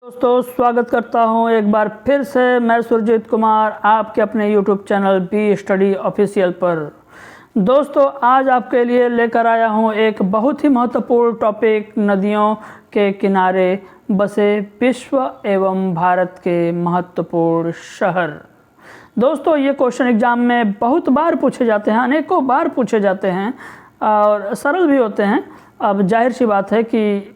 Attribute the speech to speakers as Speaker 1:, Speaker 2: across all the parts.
Speaker 1: दोस्तों स्वागत करता हूं एक बार फिर से मैं सुरजीत कुमार आपके अपने YouTube channel B study official पर। दोस्तों आज आपके लिए लेकर आया हूं एक बहुत ही महत्वपूर्ण टॉपिक, नदियों के किनारे बसे विश्व एवं भारत के महत्वपूर्ण शहर। दोस्तों ये क्वेश्चन एग्जाम में बहुत बार पूछे जाते हैं, अनेकों बार पूछे जाते हैं और सरल भी होते हैं। अब जाहिर सी बात है कि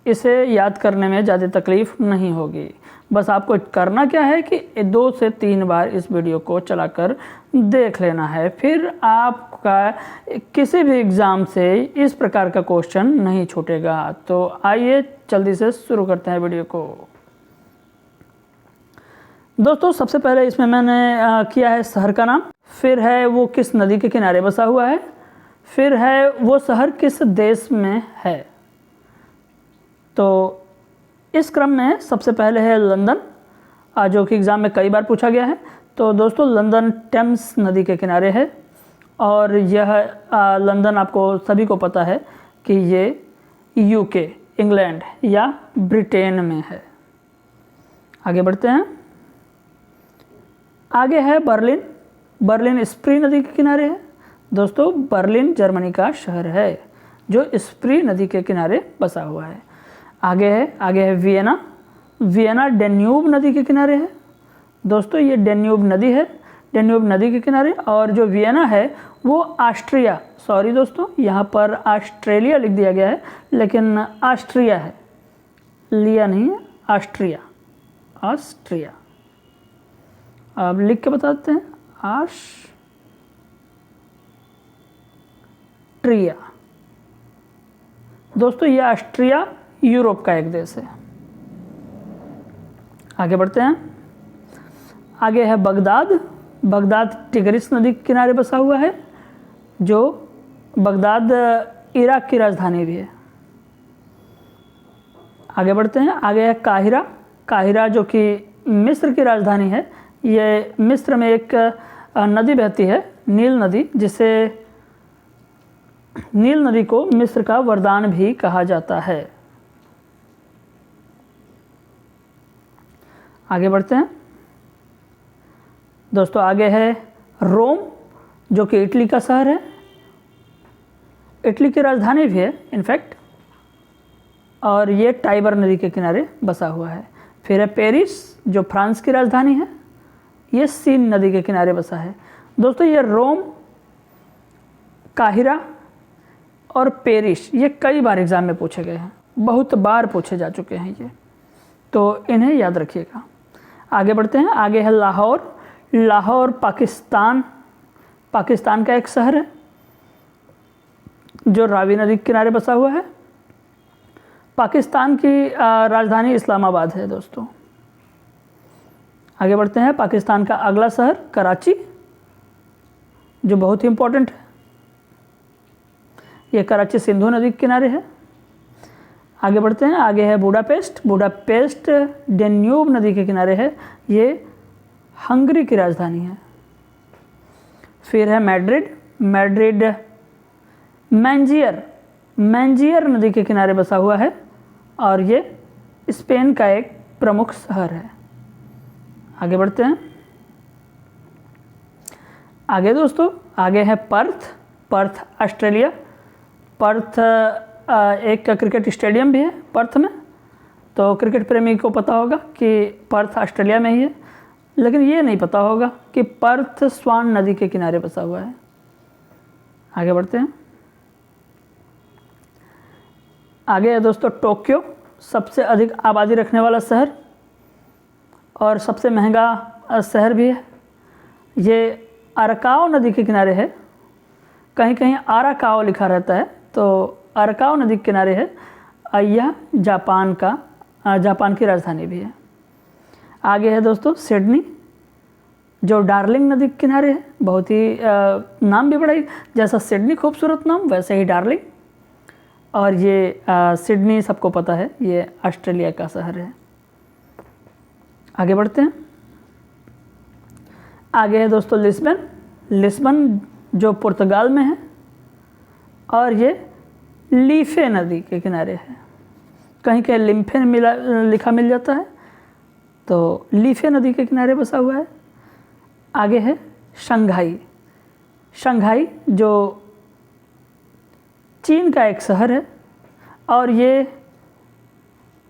Speaker 1: इसे याद करने में ज़्यादा तकलीफ़ नहीं होगी। बस आपको करना क्या है कि 2 से 3 बार इस वीडियो को चलाकर देख लेना है, फिर आपका किसी भी एग्ज़ाम से इस प्रकार का क्वेश्चन नहीं छूटेगा। तो आइए जल्दी से शुरू करते हैं वीडियो को। दोस्तों सबसे पहले इसमें मैंने किया है शहर का नाम, फिर है वो किस नदी के किनारे बसा हुआ है, फिर है वो शहर किस देश में है। तो इस क्रम में सबसे पहले है लंदन, जो कि एग्ज़ाम में कई बार पूछा गया है। तो दोस्तों लंदन टेम्स नदी के किनारे है और यह लंदन आपको सभी को पता है कि ये यूके, इंग्लैंड या ब्रिटेन में है। आगे बढ़ते हैं। आगे है बर्लिन। बर्लिन स्प्री नदी के किनारे है। दोस्तों बर्लिन जर्मनी का शहर है जो स्प्री नदी के किनारे बसा हुआ है। आगे है वियना। वियना डेन्यूब नदी के किनारे है। दोस्तों ये डेन्यूब नदी है, डेन्यूब नदी के किनारे। और जो वियना है वो ऑस्ट्रिया, सॉरी दोस्तों यहाँ पर ऑस्ट्रेलिया लिख दिया गया है लेकिन ऑस्ट्रिया है, लिया नहीं है, ऑस्ट्रिया, ऑस्ट्रिया। अब लिख के बता देते हैं, ऑस्ट्रिया। दोस्तों ये ऑस्ट्रिया यूरोप का एक देश है। आगे बढ़ते हैं। आगे है बगदाद। बगदाद टिग्रिस नदी के किनारे बसा हुआ है, जो बगदाद इराक की राजधानी भी है। आगे बढ़ते हैं। आगे है काहिरा। काहिरा जो कि मिस्र की राजधानी है। ये मिस्र में एक नदी बहती है, नील नदी, जिसे नील नदी को मिस्र का वरदान भी कहा जाता है। आगे बढ़ते हैं। दोस्तों आगे है रोम, जो कि इटली का शहर है, इटली की राजधानी भी है इनफैक्ट, और ये टाइबर नदी के किनारे बसा हुआ है। फिर है पेरिस, जो फ्रांस की राजधानी है, ये सीन नदी के किनारे बसा है। दोस्तों ये रोम, काहिरा और पेरिस ये कई बार एग्ज़ाम में पूछे गए हैं, बहुत बार पूछे जा चुके हैं ये, तो इन्हें याद रखिएगा। आगे बढ़ते हैं। आगे है लाहौर। लाहौर पाकिस्तान, पाकिस्तान का एक शहर है जो रावी नदी के किनारे बसा हुआ है। पाकिस्तान की राजधानी इस्लामाबाद है दोस्तों। आगे बढ़ते हैं। पाकिस्तान का अगला शहर कराची, जो बहुत ही इम्पोर्टेंट है। ये कराची सिंधु नदी के किनारे है। आगे बढ़ते हैं। आगे है बुडापेस्ट। बुडापेस्ट डेन्यूब नदी के किनारे है, ये हंगरी की राजधानी है। फिर है मैड्रिड। मैड्रिड मैंजियर, मैंजियर नदी के किनारे बसा हुआ है और ये स्पेन का एक प्रमुख शहर है। आगे बढ़ते हैं। आगे दोस्तों आगे है पर्थ। Perth Australia. पर्थ एक क्रिकेट स्टेडियम भी है पर्थ में, तो क्रिकेट प्रेमी को पता होगा कि पर्थ ऑस्ट्रेलिया में ही है, लेकिन ये नहीं पता होगा कि पर्थ स्वान नदी के किनारे बसा हुआ है। आगे बढ़ते हैं। आगे है दोस्तों टोक्यो, सबसे अधिक आबादी रखने वाला शहर और सबसे महंगा शहर भी है। ये अरकाओ नदी के किनारे है, कहीं कहीं आराकाओ लिखा रहता है, तो अरकाओ नदी के किनारे है। यह जापान की राजधानी भी है। आगे है दोस्तों सिडनी, जो डार्लिंग नदी के किनारे है। बहुत ही नाम भी बड़ा ही, जैसा सिडनी खूबसूरत नाम वैसे ही डार्लिंग। और ये सिडनी सबको पता है, ये ऑस्ट्रेलिया का शहर है। आगे बढ़ते हैं। आगे है दोस्तों लिस्बन। लिस्बन जो पुर्तगाल में है और ये लीफे नदी के किनारे है। कहीं कहीं लिम्फे मिला लिखा मिल जाता है, तो लीफे नदी के किनारे बसा हुआ है। आगे है शंघाई। शंघाई जो चीन का एक शहर है और ये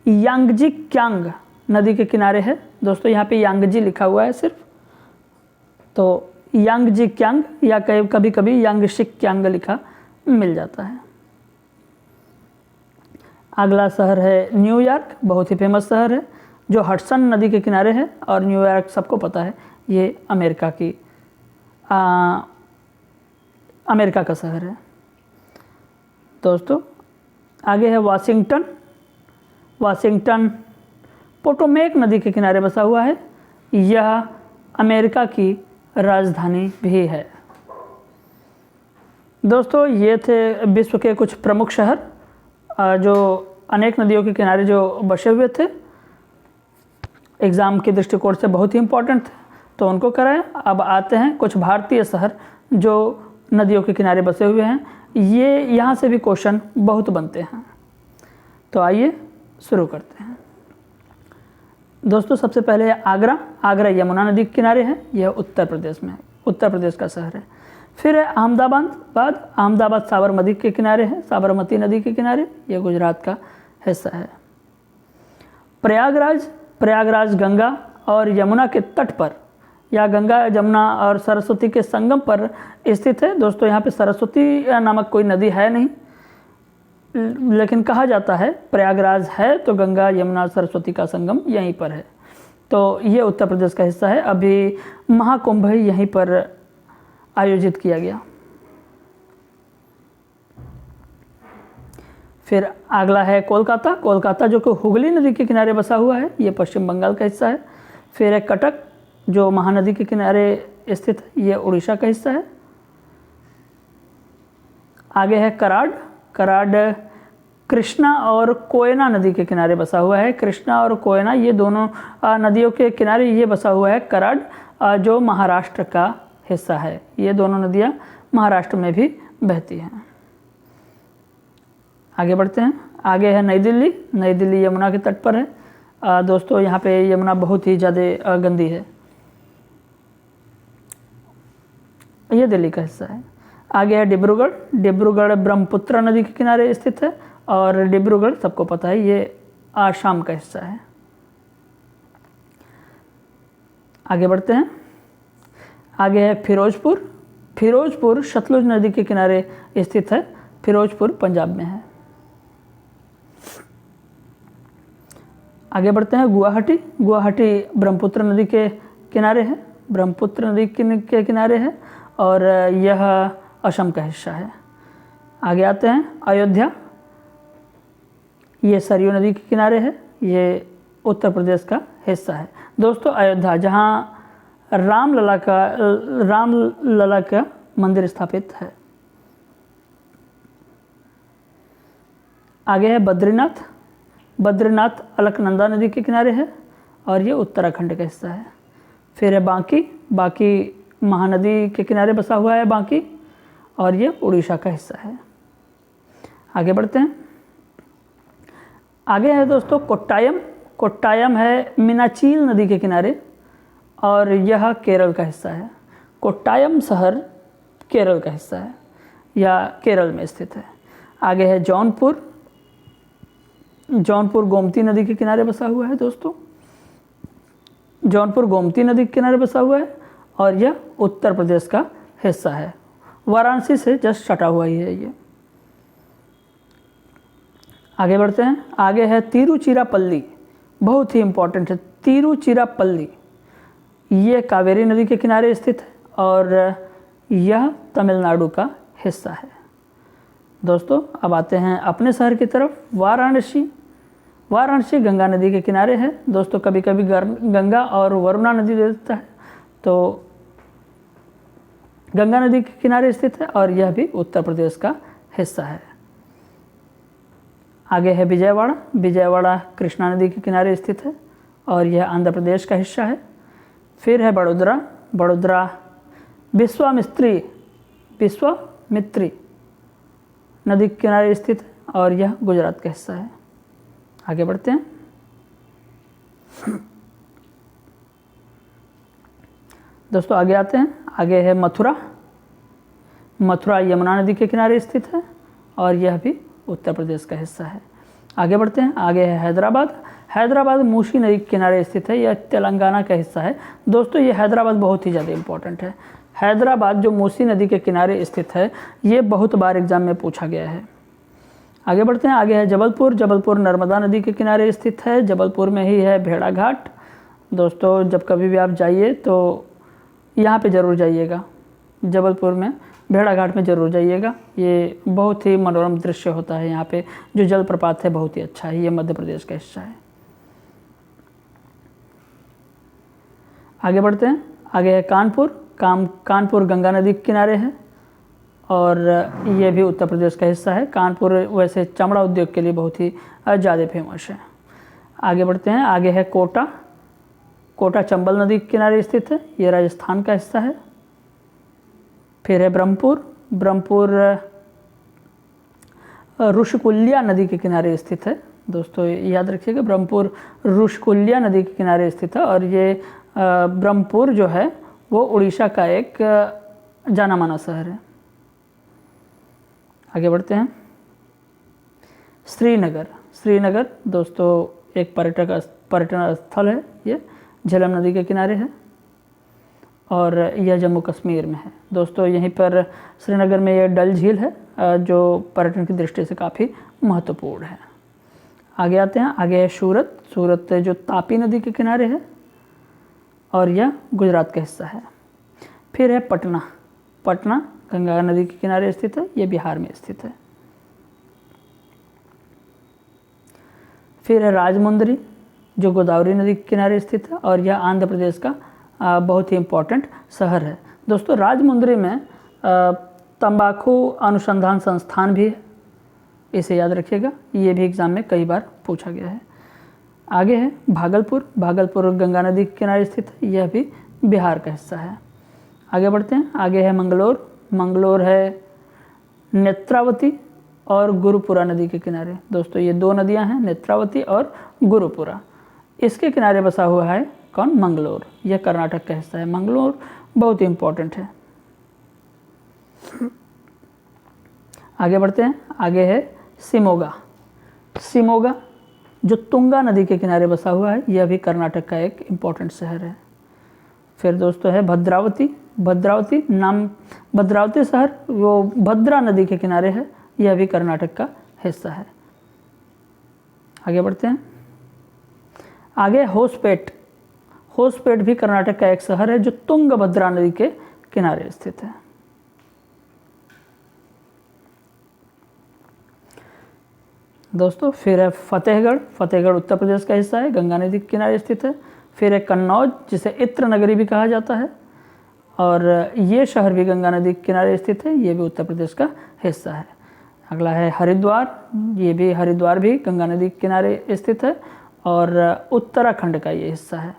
Speaker 1: यांगजी क्यांग नदी के किनारे है। दोस्तों यहाँ पे यांगजी लिखा हुआ है सिर्फ, तो यांगजी क्यांग या कभी कभी यांगशी क्यांग लिखा मिल जाता है। अगला शहर है न्यूयॉर्क, बहुत ही फेमस शहर है जो हडसन नदी के किनारे है। और न्यूयॉर्क सबको पता है ये अमेरिका का शहर है। दोस्तों आगे है वाशिंगटन। वाशिंगटन पोटोमेक नदी के किनारे बसा हुआ है। यह अमेरिका की राजधानी भी है। दोस्तों ये थे विश्व के कुछ प्रमुख शहर जो अनेक नदियों के किनारे जो बसे हुए थे, एग्ज़ाम के दृष्टिकोण से बहुत ही इम्पोर्टेंट थे, तो उनको कराएं। अब आते हैं कुछ भारतीय शहर जो नदियों के किनारे बसे हुए हैं। ये यहाँ से भी क्वेश्चन बहुत बनते हैं, तो आइए शुरू करते हैं। दोस्तों सबसे पहले है आगरा। आगरा यमुना नदी के किनारे है, यह उत्तर प्रदेश में है, उत्तर प्रदेश का शहर है। फिर है अहमदाबाद। अहमदाबाद साबरमती के किनारे है, साबरमती नदी के किनारे, यह गुजरात का हिस्सा है। प्रयागराज। प्रयागराज गंगा और यमुना के तट पर, या गंगा यमुना और सरस्वती के संगम पर स्थित है। दोस्तों यहाँ पे सरस्वती नामक कोई नदी है नहीं, लेकिन कहा जाता है प्रयागराज है तो गंगा यमुना सरस्वती का संगम यहीं पर है, तो ये उत्तर प्रदेश का हिस्सा है। अभी महाकुंभ यहीं पर आयोजित किया गया। फिर अगला है कोलकाता। कोलकाता जो कि हुगली नदी के किनारे बसा हुआ है, ये पश्चिम बंगाल का हिस्सा है। फिर है कटक जो महानदी के किनारे स्थित है, ये उड़ीसा का हिस्सा है। आगे है कराड। कराड कृष्णा और कोयना नदी के किनारे बसा हुआ है। कृष्णा और कोयना ये दोनों नदियों के किनारे ये बसा हुआ है कराड, जो महाराष्ट्र का हिस्सा है। ये दोनों नदियाँ महाराष्ट्र में भी बहती हैं। आगे बढ़ते हैं। आगे है नई दिल्ली। नई दिल्ली यमुना के तट पर है। दोस्तों यहाँ पे यमुना बहुत ही ज़्यादा गंदी है, ये दिल्ली का हिस्सा है। आगे है डिब्रूगढ़। डिब्रूगढ़ ब्रह्मपुत्र नदी के किनारे स्थित है और डिब्रूगढ़ सबको पता है ये आसाम का हिस्सा है। आगे बढ़ते हैं। आगे है फिरोजपुर। फिरोजपुर सतलुज नदी के किनारे स्थित है। फिरोजपुर पंजाब में है। आगे बढ़ते हैं गुवाहाटी। गुवाहाटी ब्रह्मपुत्र नदी के किनारे है, ब्रह्मपुत्र नदी के किनारे है और यह असम का हिस्सा है। आगे आते हैं अयोध्या। ये सरयू नदी के किनारे है, ये उत्तर प्रदेश का हिस्सा है। दोस्तों अयोध्या जहाँ रामलला का मंदिर स्थापित है। आगे है बद्रीनाथ। बद्रीनाथ अलकनंदा नदी के किनारे है और ये उत्तराखंड का हिस्सा है। फिर है बांकी। बांकी महानदी के किनारे बसा हुआ है बांकी और ये उड़ीसा का हिस्सा है। आगे बढ़ते हैं। आगे है दोस्तों कोट्टायम। कोट्टायम है मीनाचील नदी के किनारे और यह केरल का हिस्सा है। कोट्टायम शहर केरल का हिस्सा है या केरल में स्थित है। आगे है जौनपुर। जौनपुर गोमती नदी के किनारे बसा हुआ है। दोस्तों जौनपुर गोमती नदी के किनारे बसा हुआ है और यह उत्तर प्रदेश का हिस्सा है। वाराणसी से जस्ट सटा हुआ ही है ये। आगे बढ़ते हैं। आगे है तिरुचिरापल्ली, बहुत ही इम्पोर्टेंट है तिरुचिरापल्ली। ये कावेरी नदी के किनारे स्थित है और यह तमिलनाडु का हिस्सा है। दोस्तों अब आते हैं अपने शहर की तरफ, वाराणसी। वाराणसी गंगा नदी के किनारे है। दोस्तों कभी कभी गंगा और वरुणा नदी दे देता है, तो गंगा नदी के किनारे स्थित है और यह भी उत्तर प्रदेश का हिस्सा है। आगे है विजयवाड़ा। विजयवाड़ा कृष्णा नदी के किनारे स्थित है और यह आंध्र प्रदेश का हिस्सा है। फिर है बड़ोदरा। बड़ोदरा विश्वामित्री नदी के किनारे स्थित है और यह गुजरात का हिस्सा है। आगे बढ़ते हैं। दोस्तों आगे आते हैं। आगे है मथुरा। मथुरा यमुना नदी के किनारे स्थित है और यह भी उत्तर प्रदेश का हिस्सा है। आगे बढ़ते हैं। आगे है हैदराबाद। हैदराबाद मूसी नदी के किनारे स्थित है, यह तेलंगाना का हिस्सा है। दोस्तों ये हैदराबाद बहुत ही ज़्यादा इम्पोर्टेंट है। हैदराबाद जो मूसी नदी के किनारे स्थित है, ये बहुत बार एग्जाम में पूछा गया है। आगे बढ़ते हैं। आगे है जबलपुर। जबलपुर नर्मदा नदी के किनारे स्थित है। जबलपुर में ही है भेड़ा घाट। दोस्तों जब कभी भी आप जाइए तो यहाँ पे ज़रूर जाइएगा, जबलपुर में भेड़ा घाट में ज़रूर जाइएगा। ये बहुत ही मनोरम दृश्य होता है। यहाँ पे जो जलप्रपात है बहुत ही अच्छा है। ये मध्य प्रदेश का हिस्सा है। आगे बढ़ते हैं। आगे है कानपुर। कानपुर गंगा नदी के किनारे है और ये भी उत्तर प्रदेश का हिस्सा है। कानपुर वैसे चमड़ा उद्योग के लिए बहुत ही ज़्यादा फेमस है। आगे बढ़ते हैं। आगे है कोटा। कोटा चंबल नदी के किनारे स्थित है, ये राजस्थान का हिस्सा है। फिर है ब्रह्मपुर। ब्रह्मपुर ऋषिकुल्या नदी के किनारे स्थित है। दोस्तों याद रखिएगा, ब्रह्मपुर ऋषिकुल्या नदी के किनारे स्थित है और ये ब्रह्मपुर जो है वो उड़ीसा का एक जाना माना शहर है। आगे बढ़ते हैं। श्रीनगर। श्रीनगर दोस्तों एक पर्यटन स्थल है, ये झेलम नदी के किनारे है और यह जम्मू कश्मीर में है। दोस्तों यहीं पर श्रीनगर में यह डल झील है जो पर्यटन की दृष्टि से काफ़ी महत्वपूर्ण है। आगे आते हैं। आगे है सूरत। सूरत जो तापी नदी के किनारे है और यह गुजरात का हिस्सा है। फिर है पटना। पटना गंगा नदी के किनारे स्थित है, यह बिहार में स्थित है। फिर है राजमुंदरी जो गोदावरी नदी के किनारे स्थित है और यह आंध्र प्रदेश का बहुत ही इम्पोर्टेंट शहर है। दोस्तों राजमुंदरी में तंबाकू अनुसंधान संस्थान भी है, इसे याद रखिएगा, ये भी एग्ज़ाम में कई बार पूछा गया है। आगे है भागलपुर। भागलपुर गंगा नदी के किनारे स्थित है, यह भी बिहार का हिस्सा है। आगे बढ़ते हैं। आगे है मंगलोर। मंगलोर है नेत्रावती और गुरुपुरा नदी के किनारे। दोस्तों ये दो नदियां हैं, नेत्रावती और गुरुपुरा, इसके किनारे बसा हुआ है कौन? मंगलोर। यह कर्नाटक का हिस्सा है। मंगलोर बहुत ही इम्पोर्टेंट है। आगे बढ़ते हैं। आगे है शिमोगा। शिमोगा जो तुंगा नदी के किनारे बसा हुआ है, यह भी कर्नाटक का एक इम्पोर्टेंट शहर है। फिर दोस्तों है भद्रावती। भद्रावती नाम भद्रावती शहर वो भद्रा नदी के किनारे है, यह भी कर्नाटक का हिस्सा है। आगे बढ़ते हैं। आगे होसपेट। होसपेट भी कर्नाटक का एक शहर है जो तुंगभद्रा नदी के किनारे स्थित है। दोस्तों फिर है फतेहगढ़। फतेहगढ़ उत्तर प्रदेश का हिस्सा है, गंगा नदी के किनारे स्थित है। फिर है कन्नौज जिसे इत्र नगरी भी कहा जाता है और ये शहर भी गंगा नदी के किनारे स्थित है, ये भी उत्तर प्रदेश का हिस्सा है। अगला है हरिद्वार। ये भी हरिद्वार भी गंगा नदी के किनारे स्थित है और उत्तराखंड का ये हिस्सा है।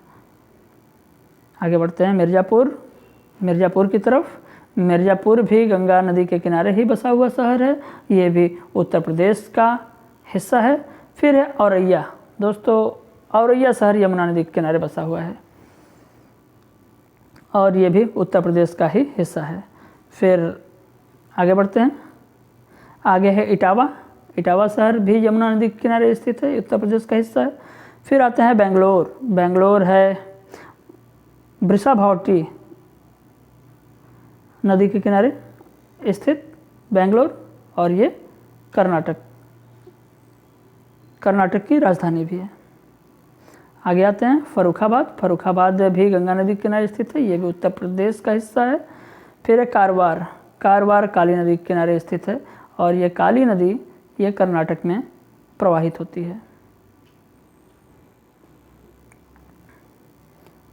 Speaker 1: आगे बढ़ते हैं मिर्ज़ापुर। मिर्ज़ापुर की तरफ। मिर्ज़ापुर भी गंगा नदी के किनारे ही बसा हुआ शहर है, ये भी उत्तर प्रदेश का हिस्सा है। फिर है औरैया। दोस्तों औरैया शहर यमुना नदी के किनारे बसा हुआ है और ये भी उत्तर प्रदेश का ही हिस्सा है। फिर आगे बढ़ते हैं। आगे है इटावा। इटावा शहर भी यमुना नदी के किनारे स्थित है, उत्तर प्रदेश का हिस्सा है। फिर आते हैं बेंगलोर। बेंगलोर है वृषभावती नदी के किनारे स्थित बेंगलोर और ये कर्नाटक की राजधानी भी है। आगे आते हैं फर्रुखाबाद। फर्रुखाबाद भी गंगा नदी के किनारे स्थित है, ये भी उत्तर प्रदेश का हिस्सा है। फिर है कारवार। कारवार काली नदी के किनारे स्थित है और ये काली नदी ये कर्नाटक में प्रवाहित होती है।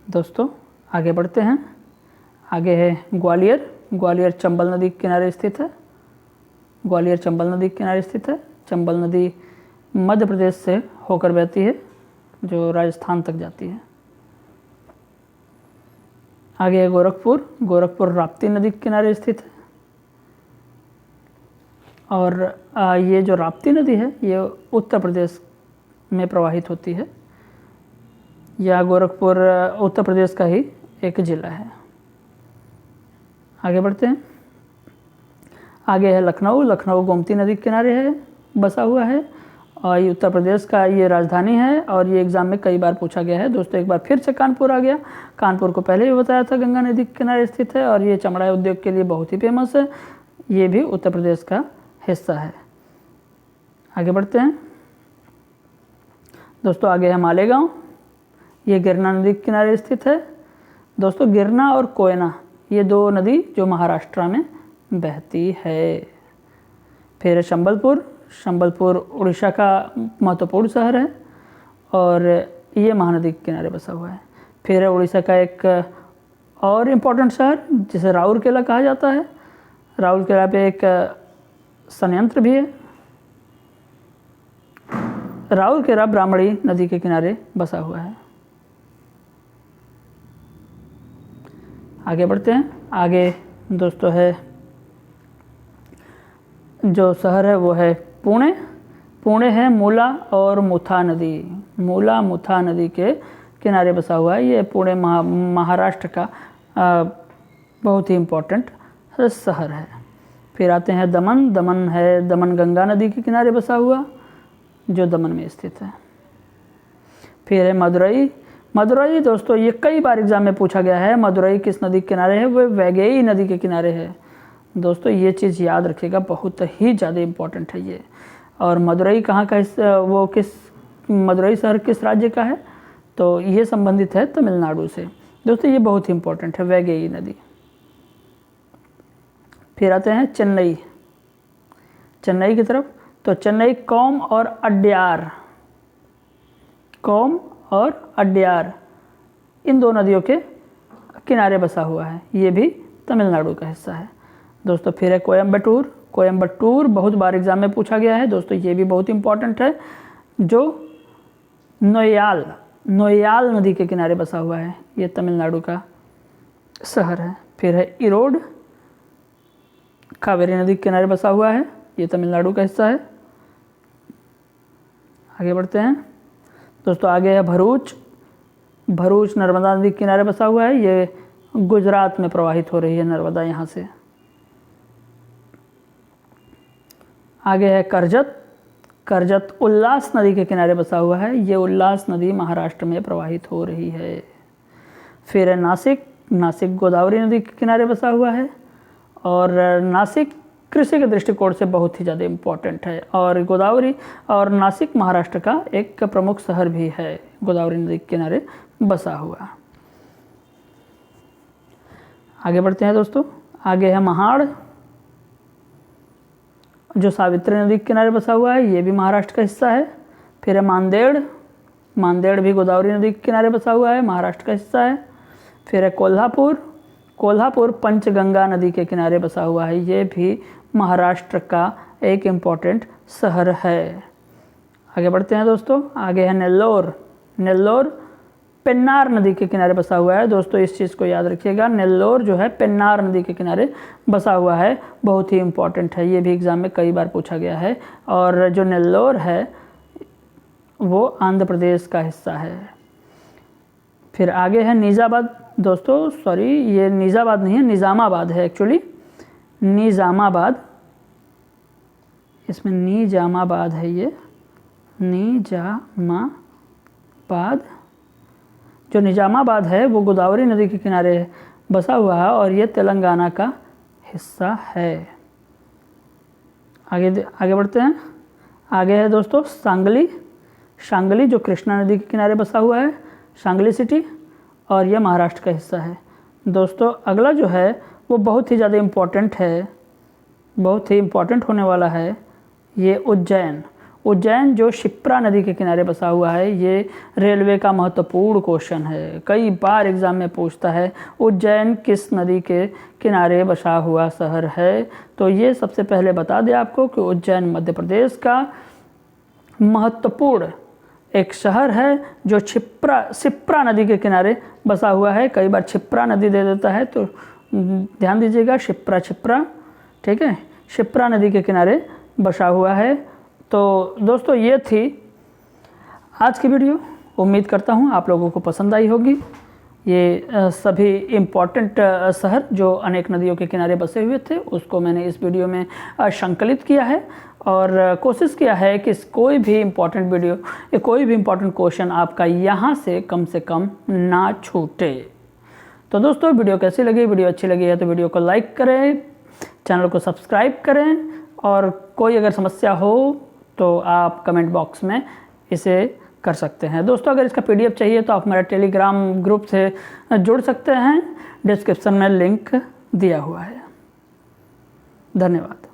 Speaker 1: दोस्तों आगे बढ़ते हैं। आगे है ग्वालियर। ग्वालियर चंबल नदी के किनारे स्थित है। ग्वालियर चंबल नदी के किनारे स्थित है। चंबल नदी मध्य प्रदेश से होकर बहती है जो राजस्थान तक जाती है। आगे है गोरखपुर। गोरखपुर राप्ती नदी के किनारे स्थित है और ये जो राप्ती नदी है ये उत्तर प्रदेश में प्रवाहित होती है। यह गोरखपुर उत्तर प्रदेश का ही एक ज़िला है। आगे बढ़ते हैं। आगे है लखनऊ। लखनऊ गोमती नदी के किनारे है, बसा हुआ है, और ये उत्तर प्रदेश का ये राजधानी है, और ये एग्ज़ाम में कई बार पूछा गया है। दोस्तों एक बार फिर से कानपुर आ गया। कानपुर को पहले भी बताया था, गंगा नदी के किनारे स्थित है, और ये चमड़ा उद्योग के लिए बहुत ही फेमस है। ये भी उत्तर प्रदेश का हिस्सा है। आगे बढ़ते हैं दोस्तों। आगे है मालेगांव। ये गिरना नदी के किनारे स्थित है। दोस्तों गिरना और कोयना ये दो नदी जो महाराष्ट्र में बहती है। फिर है संबलपुर। संबलपुर उड़ीसा का महत्वपूर्ण शहर है, और ये महानदी के किनारे बसा हुआ है। फिर है उड़ीसा का एक और इम्पोर्टेंट शहर जिसे राउरकेला कहा जाता है। राउरकेला पे एक संयंत्र भी है। राउरकेला ब्राह्मणी नदी के किनारे बसा हुआ है। आगे बढ़ते हैं। आगे दोस्तों है जो शहर है वो है पुणे। पुणे है मूला और मुथा नदी, मूला मुथा नदी के किनारे बसा हुआ है। ये पुणे महाराष्ट्र का बहुत ही इम्पोर्टेंट शहर है। फिर आते हैं दमन। दमन है दमन गंगा नदी के किनारे बसा हुआ, जो दमन में स्थित है। फिर है मदुरई। मदुरई दोस्तों ये कई बार एग्जाम में पूछा गया है। मदुरई किस नदी के किनारे है? वो वैगई नदी के किनारे है। दोस्तों ये चीज़ याद रखिएगा, बहुत ही ज़्यादा इम्पोर्टेंट है ये। और मदुरई कहाँ का वो किस मदुरई शहर किस राज्य का है? तो ये संबंधित है तमिलनाडु से। दोस्तों ये बहुत ही इम्पोर्टेंट है, वैगई नदी। फिर आते हैं चेन्नई। चेन्नई की तरफ। तो चेन्नई कोम और अड्यार, कोम और अड्यार इन दो नदियों के किनारे बसा हुआ है। ये भी तमिलनाडु का हिस्सा है। दोस्तों फिर है कोयम्बटूर। कोयम्बटूर बहुत बार एग्जाम में पूछा गया है। दोस्तों ये भी बहुत इंपॉर्टेंट है, जो नोयाल नदी के किनारे बसा हुआ है। ये तमिलनाडु का शहर है। फिर है इरोड, कावेरी नदी के किनारे बसा हुआ है। ये तमिलनाडु का हिस्सा है। आगे बढ़ते हैं दोस्तों। आगे है भरूच। भरूच नर्मदा नदी के किनारे बसा हुआ है। ये गुजरात में प्रवाहित हो रही है नर्मदा यहाँ से। आगे है करजत। करजत उल्लास नदी के किनारे बसा हुआ है। ये उल्लास नदी महाराष्ट्र में प्रवाहित हो रही है। फिर है नासिक। नासिक गोदावरी नदी के किनारे बसा हुआ है, और नासिक कृषि के दृष्टिकोण से बहुत ही ज़्यादा इम्पोर्टेंट है। और गोदावरी और नासिक महाराष्ट्र का एक प्रमुख शहर भी है, गोदावरी नदी के किनारे बसा हुआ। आगे बढ़ते हैं दोस्तों। आगे है महाड़, जो सावित्री नदी के किनारे बसा हुआ है। ये भी महाराष्ट्र का हिस्सा है। फिर है मानदेड़। मानदेड़ भी गोदावरी नदी के किनारे बसा हुआ है, महाराष्ट्र का हिस्सा है। फिर है कोल्हापुर। कोल्हापुर पंचगंगा नदी के किनारे बसा हुआ है। ये भी महाराष्ट्र का एक इम्पॉर्टेंट शहर है। आगे बढ़ते हैं दोस्तों। आगे है नेल्लोर। नेल्लोर पेन्नार नदी के किनारे बसा हुआ है। दोस्तों इस चीज़ को याद रखिएगा, नेल्लोर जो है पेन्नार नदी के किनारे बसा हुआ है, बहुत ही इम्पॉर्टेंट है। ये भी एग्ज़ाम में कई बार पूछा गया है। और जो नेल्लोर है वो आंध्र प्रदेश का हिस्सा है। फिर आगे है निज़ामाबाद। दोस्तों सॉरी, ये निज़ामाबाद नहीं है, निज़ामाबाद है एक्चुअली। निज़ामाबाद, इसमें निज़ामाबाद है। ये निज़ामाबाद, जो निज़ामाबाद है वो गोदावरी नदी के किनारे बसा हुआ है, और ये तेलंगाना का हिस्सा है। आगे बढ़ते हैं। आगे है दोस्तों सांगली। सांगली जो कृष्णा नदी के किनारे बसा हुआ है, सांगली सिटी, और यह महाराष्ट्र का हिस्सा है। दोस्तों अगला जो है वो बहुत ही ज़्यादा इम्पोर्टेंट है, बहुत ही इम्पोर्टेंट होने वाला है। ये उज्जैन। उज्जैन जो शिप्रा नदी के किनारे बसा हुआ है। ये रेलवे का महत्वपूर्ण क्वेश्चन है, कई बार एग्जाम में पूछता है उज्जैन किस नदी के किनारे बसा हुआ शहर है। तो ये सबसे पहले बता दें आपको कि उज्जैन मध्य प्रदेश का महत्वपूर्ण एक शहर है, जो शिप्रा नदी के किनारे बसा हुआ है। कई बार क्षिप्रा नदी दे देता है, तो ध्यान दीजिएगा, शिप्रा, ठीक है, शिप्रा नदी के किनारे बसा हुआ है। तो दोस्तों ये थी आज की वीडियो उम्मीद करता हूँ आप लोगों को पसंद आई होगी। ये सभी इम्पॉर्टेंट शहर जो अनेक नदियों के किनारे बसे हुए थे उसको मैंने इस वीडियो में संकलित किया है और कोशिश किया है कि कोई भी इम्पॉर्टेंट वीडियो या कोई भी इम्पॉर्टेंट क्वेश्चन आपका यहाँ से कम ना छूटे। तो दोस्तों वीडियो कैसी लगी? वीडियो अच्छी लगी है तो वीडियो को लाइक करें, चैनल को सब्सक्राइब करें और कोई अगर समस्या हो तो आप कमेंट बॉक्स में इसे कर सकते हैं। दोस्तों अगर इसका PDF चाहिए तो आप मेरा टेलीग्राम ग्रुप से जुड़ सकते हैं, डिस्क्रिप्शन में लिंक दिया हुआ है। धन्यवाद।